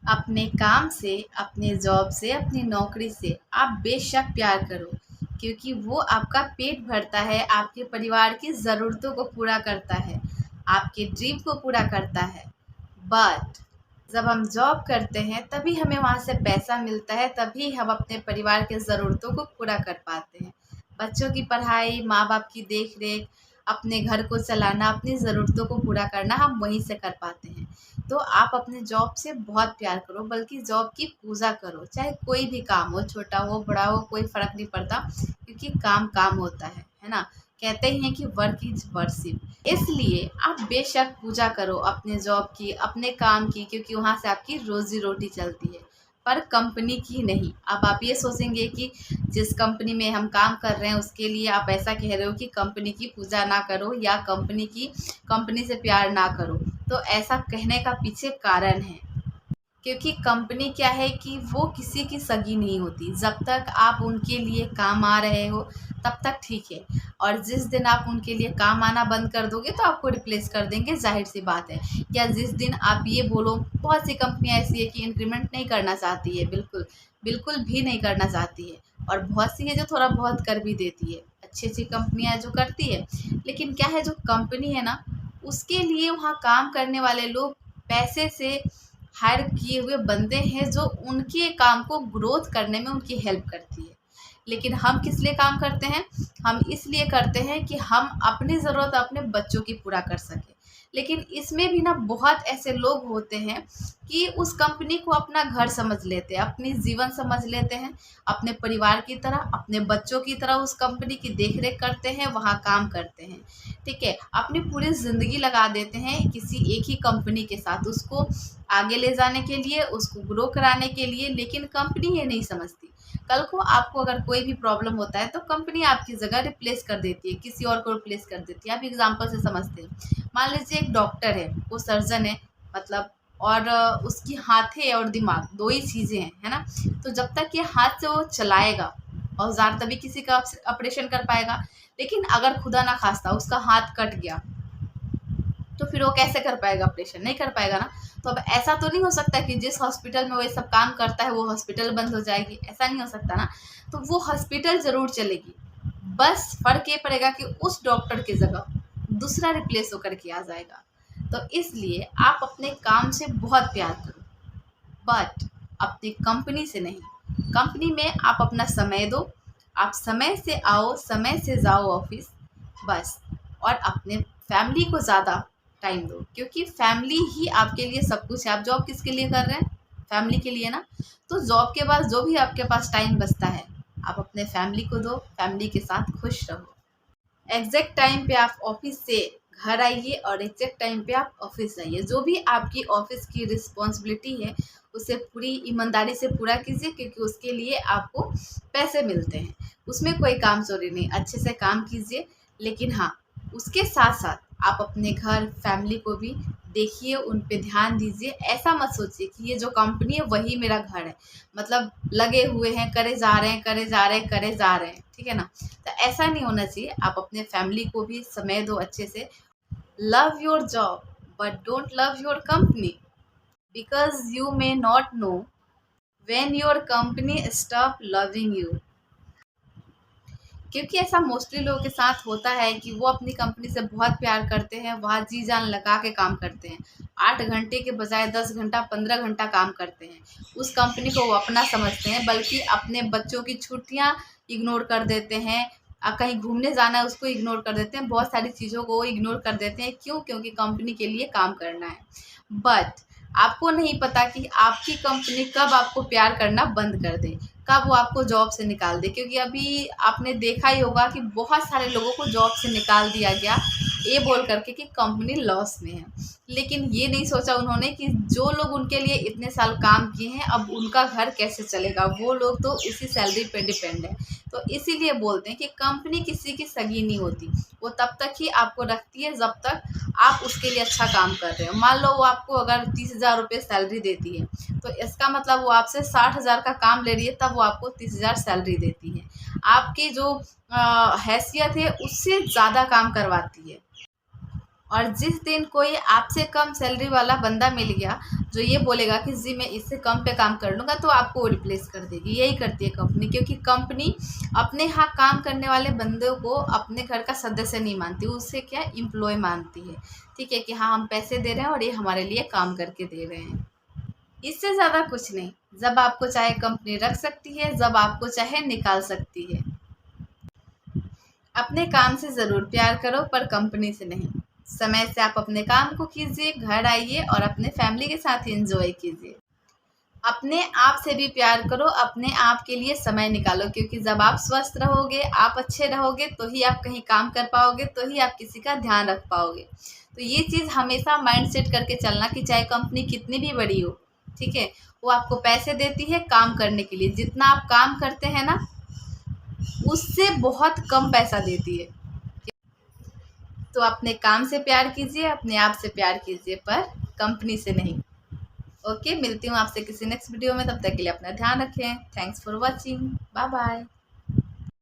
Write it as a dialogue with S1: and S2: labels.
S1: अपने काम से, अपने जॉब से, अपनी नौकरी से आप बेशक प्यार करो, क्योंकि वो आपका पेट भरता है, आपके परिवार की ज़रूरतों को पूरा करता है, आपके ड्रीम को पूरा करता है। बट जब हम जॉब करते हैं तभी हमें वहाँ से पैसा मिलता है, तभी हम अपने परिवार के ज़रूरतों को पूरा कर पाते हैं। बच्चों की पढ़ाई, माँ बाप की देख रेख, अपने घर को चलाना, अपनी ज़रूरतों को पूरा करना हम वहीं से कर पाते हैं। तो आप अपने जॉब से बहुत प्यार करो, बल्कि जॉब की पूजा करो, चाहे कोई भी काम हो, छोटा हो बड़ा हो, कोई फ़र्क नहीं पड़ता, क्योंकि काम काम होता है ना। कहते ही हैं कि वर्क इज वर्शिप। इसलिए आप बेशक पूजा करो अपने जॉब की, अपने काम की, क्योंकि वहाँ से आपकी रोजी रोटी चलती है, पर कंपनी की नहीं। अब आप ये सोचेंगे कि जिस कंपनी में हम काम कर रहे हैं उसके लिए आप ऐसा कह रहे हो कि कंपनी की पूजा ना करो या कंपनी से प्यार ना करो। तो ऐसा कहने का पीछे कारण है, क्योंकि कंपनी क्या है कि वो किसी की सगी नहीं होती। जब तक आप उनके लिए काम आ रहे हो तब तक ठीक है, और जिस दिन आप उनके लिए काम आना बंद कर दोगे तो आपको रिप्लेस कर देंगे, ज़ाहिर सी बात है। या जिस दिन आप ये बोलो, बहुत सी कंपनियां ऐसी है कि इंक्रीमेंट नहीं करना चाहती है, बिल्कुल बिल्कुल भी नहीं करना चाहती है, और बहुत सी है जो थोड़ा बहुत कर भी देती है, अच्छी अच्छी कंपनियां जो करती है। लेकिन क्या है, जो कंपनी है ना, उसके लिए वहाँ काम करने वाले लोग पैसे से हायर किए हुए बंदे हैं, जो उनके काम को ग्रोथ करने में उनकी हेल्प करती है। लेकिन हम किस लिए काम करते हैं? हम इसलिए करते हैं कि हम अपनी ज़रूरत अपने बच्चों की पूरा कर सकें। लेकिन इसमें भी ना बहुत ऐसे लोग होते हैं कि उस कंपनी को अपना घर समझ लेते हैं, अपनी जीवन समझ लेते हैं, अपने परिवार की तरह, अपने बच्चों की तरह उस कंपनी की देख रेख करते हैं, वहाँ काम करते हैं। ठीक है, अपनी पूरी ज़िंदगी लगा देते हैं किसी एक ही कंपनी के साथ, उसको आगे ले जाने के लिए, उसको ग्रो कराने के लिए। लेकिन कंपनी ये नहीं समझती। कल को आपको अगर कोई भी प्रॉब्लम होता है तो कंपनी आपकी जगह रिप्लेस कर देती है, किसी और को रिप्लेस कर देती है। आप एग्जांपल से समझते हैं, मान लीजिए एक डॉक्टर है, वो सर्जन है, मतलब, और उसकी हाथ है और दिमाग दो ही चीज़ें हैं, है ना। तो जब तक ये हाथ से वो चलाएगा औजार, तभी किसी का ऑपरेशन कर पाएगा। लेकिन अगर खुदा ना खास्ता उसका हाथ कट गया, तो फिर वो कैसे कर पाएगा ऑपरेशन? नहीं कर पाएगा ना। तो अब ऐसा तो नहीं हो सकता कि जिस हॉस्पिटल में वो ये सब काम करता है वो हॉस्पिटल बंद हो जाएगी, ऐसा नहीं हो सकता ना। तो वो हॉस्पिटल ज़रूर चलेगी, बस फ़र्क ये पड़ेगा कि उस डॉक्टर की जगह दूसरा रिप्लेस होकर के आ जाएगा। तो इसलिए आप अपने काम से बहुत प्यार करो, बट अपनी कंपनी से नहीं। कंपनी में आप अपना समय दो, आप समय से आओ, समय से जाओ ऑफिस, बस। और अपने फैमिली को ज़्यादा टाइम दो, क्योंकि फैमिली ही आपके लिए सब कुछ है। आप जॉब किसके लिए कर रहे हैं? फैमिली के लिए ना। तो जॉब के बाद जो भी आपके पास टाइम बचता है, आप अपने फैमिली को दो, फैमिली के साथ खुश रहो। एग्जैक्ट टाइम पे आप ऑफिस से घर आइए, और एग्जैक्ट टाइम पे आप ऑफिस जाइए। जो भी आपकी ऑफिस की रिस्पॉन्सिबिलिटी है उसे पूरी ईमानदारी से पूरा कीजिए, क्योंकि उसके लिए आपको पैसे मिलते हैं। उसमें कोई काम चोरी नहीं, अच्छे से काम कीजिए। लेकिन हाँ, उसके साथ साथ आप अपने घर फैमिली को भी देखिए, उन पे ध्यान दीजिए। ऐसा मत सोचिए कि ये जो कंपनी है वही मेरा घर है, मतलब लगे हुए हैं, करे जा रहे हैं, करे जा रहे हैं, करे जा रहे हैं, ठीक है ना। तो ऐसा नहीं होना चाहिए। आप अपने फैमिली को भी समय दो अच्छे से। Love your job but don't love your company, because you may not know when your company stop loving you. क्योंकि ऐसा मोस्टली लोगों के साथ होता है कि वो अपनी कंपनी से बहुत प्यार करते हैं, वहाँ जी जान लगा के काम करते हैं, 8 घंटे के बजाय 10 घंटा 15 घंटा काम करते हैं। उस कंपनी को वो अपना समझते हैं, बल्कि अपने बच्चों की छुट्टियाँ इग्नोर कर देते हैं। कहीं घूमने जाना है उसको इग्नोर कर देते हैं, बहुत सारी चीज़ों को वो इग्नोर कर देते हैं। क्यों? क्योंकि कंपनी के लिए काम करना है। बट आपको नहीं पता कि आपकी कंपनी कब आपको प्यार करना बंद कर दे, कब वो आपको जॉब से निकाल दे। क्योंकि अभी आपने देखा ही होगा कि बहुत सारे लोगों को जॉब से निकाल दिया गया, ये बोल करके कि कंपनी लॉस में है। लेकिन ये नहीं सोचा उन्होंने कि जो लोग उनके लिए इतने साल काम किए हैं, अब उनका घर कैसे चलेगा। वो लोग तो उसी सैलरी पे डिपेंड है। तो इसीलिए बोलते हैं कि कंपनी किसी की सगी नहीं होती, वो तब तक ही आपको रखती है जब तक आप उसके लिए अच्छा काम कर रहे हो। मान लो वो आपको अगर 30,000 रुपये सैलरी देती है, तो इसका मतलब वो आपसे 60,000 का काम ले रही है, तब वो आपको 30,000 सैलरी देती है। आपकी जो हैसियत है उससे ज़्यादा काम करवाती है। और जिस दिन कोई आपसे कम सैलरी वाला बंदा मिल गया जो ये बोलेगा कि जी मैं इससे कम पे काम कर लूँगा, तो आपको वो रिप्लेस कर देगी। यही करती है कंपनी, क्योंकि कंपनी अपने यहाँ काम करने वाले बंदों को अपने घर का सदस्य नहीं मानती, उससे क्या एम्प्लॉय मानती है। ठीक है कि हाँ हम पैसे दे रहे हैं और ये हमारे लिए काम करके दे रहे हैं, इससे ज़्यादा कुछ नहीं। जब आपको चाहे कंपनी रख सकती है, जब आपको चाहे निकाल सकती है। अपने काम से ज़रूर प्यार करो, पर कंपनी से नहीं। समय से आप अपने काम को कीजिए, घर आइए और अपने फैमिली के साथ एंजॉय कीजिए। अपने आप से भी प्यार करो, अपने आप के लिए समय निकालो, क्योंकि जब आप स्वस्थ रहोगे, आप अच्छे रहोगे, तो ही आप कहीं काम कर पाओगे, तो ही आप किसी का ध्यान रख पाओगे। तो ये चीज़ हमेशा माइंड सेट करके चलना कि चाहे कंपनी कितनी भी बड़ी हो, ठीक है, वो आपको पैसे देती है काम करने के लिए। जितना आप काम करते हैं ना, उससे बहुत कम पैसा देती है। तो अपने काम से प्यार कीजिए, अपने आप से प्यार कीजिए, पर कंपनी से नहीं। ओके, मिलती हूँ आपसे किसी नेक्स्ट वीडियो में। तब तक के लिए अपना ध्यान रखें। Thanks for watching. Bye bye.